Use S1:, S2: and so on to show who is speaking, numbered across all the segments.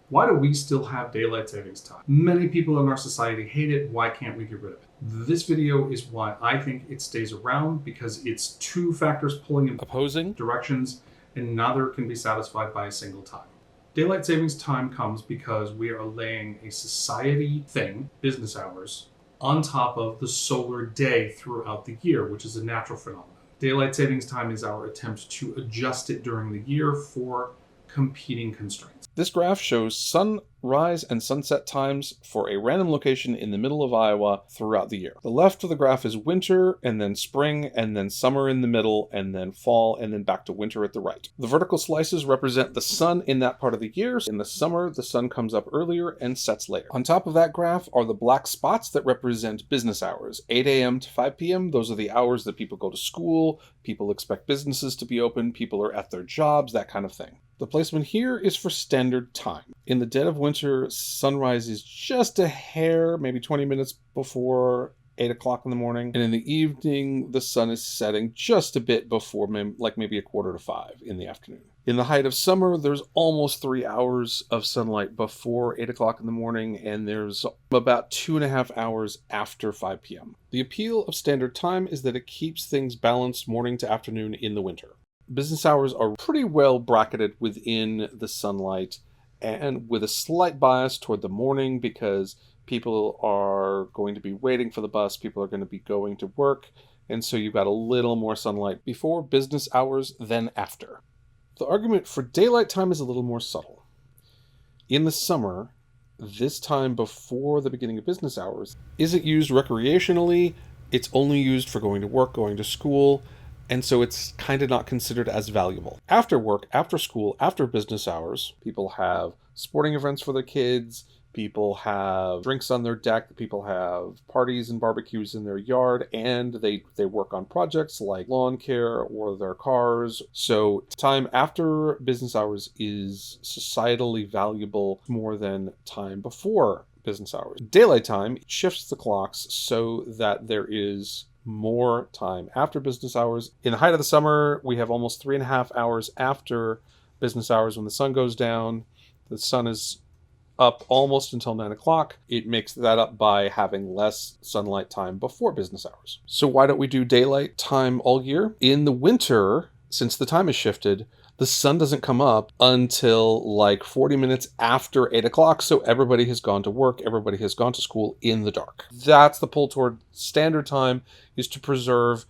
S1: Why do we still have daylight savings time? Many people in our society hate it. Why can't we get rid of it? This video is why I think it stays around, because it's two factors pulling in opposing directions and neither can be satisfied by a single time. Daylight savings time comes because we are laying a society thing, business hours, on top of the solar day throughout the year, which is a natural phenomenon. Daylight savings time is our attempt to adjust it during the year for competing constraints.
S2: This graph shows sunrise and sunset times for a random location in the middle of Iowa throughout the year. The left of the graph is winter, and then spring, and then summer in the middle, and then fall, and then back to winter at the right. The vertical slices represent the sun in that part of the year. In the summer, the sun comes up earlier and sets later. On top of that graph are the black spots that represent business hours. 8 a.m. to 5 p.m., those are the hours that people go to school, people expect businesses to be open, people are at their jobs, that kind of thing. The placement here is for standard time. In the dead of winter, sunrise is just a hair, maybe 20 minutes before 8 o'clock in the morning. And in the evening, the sun is setting just a bit before, like maybe 4:45 in the afternoon. In the height of summer, there's almost 3 hours of sunlight before 8 o'clock in the morning, and there's about 2.5 hours after 5 p.m. The appeal of standard time is that it keeps things balanced morning to afternoon in the winter. Business hours are pretty well bracketed within the sunlight and with a slight bias toward the morning because people are going to be waiting for the bus, people are going to be going to work, and so you've got a little more sunlight before business hours than after. The argument for daylight time is a little more subtle. In the summer, this time before the beginning of business hours isn't used recreationally, it's only used for going to work, going to school, and so it's kind of not considered as valuable. After work, after school, after business hours, people have sporting events for their kids, people have drinks on their deck, people have parties and barbecues in their yard, and they work on projects like lawn care or their cars. So time after business hours is societally valuable more than time before business hours. Daylight time shifts the clocks so that there is more time after business hours. In the height of the summer, we have almost 3.5 hours after business hours when the sun goes down. The sun is up almost until 9 o'clock. It makes that up by having less sunlight time before business hours. So why don't we do daylight time all year? In the winter, since the time is shifted, the sun doesn't come up until like 40 minutes after 8 o'clock, so everybody has gone to work, everybody has gone to school in the dark. That's the pull toward standard time, is to preserve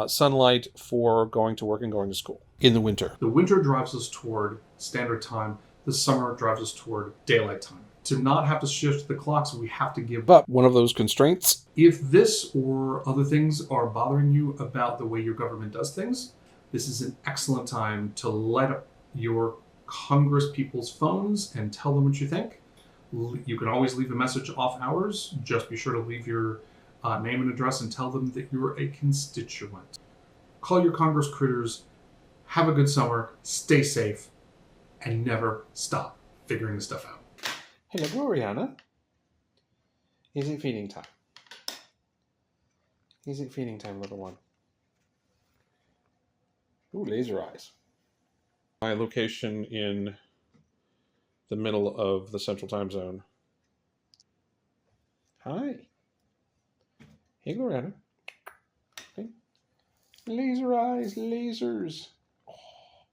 S2: sunlight for going to work and going to school in the winter.
S1: The winter drives us toward standard time. The summer drives us toward daylight time. To not have to shift the clocks, we have to give up
S2: one of those constraints.
S1: If this or other things are bothering you about the way your government does things, this is an excellent time to light up your Congress people's phones and tell them what you think. You can always leave a message off hours. Just be sure to leave your name and address and tell them that you're a constituent. Call your Congress critters. Have a good summer. Stay safe. And never stop figuring this stuff out.
S2: Hello, Gloriana. Is it feeding time? Is it feeding time, little one? Ooh, laser eyes. My location in the middle of the central time zone. Hi. Hey, Gloriana. Hey. Laser eyes, lasers. Oh,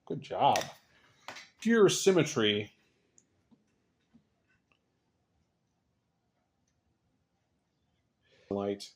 S2: good job. Pure symmetry. Light.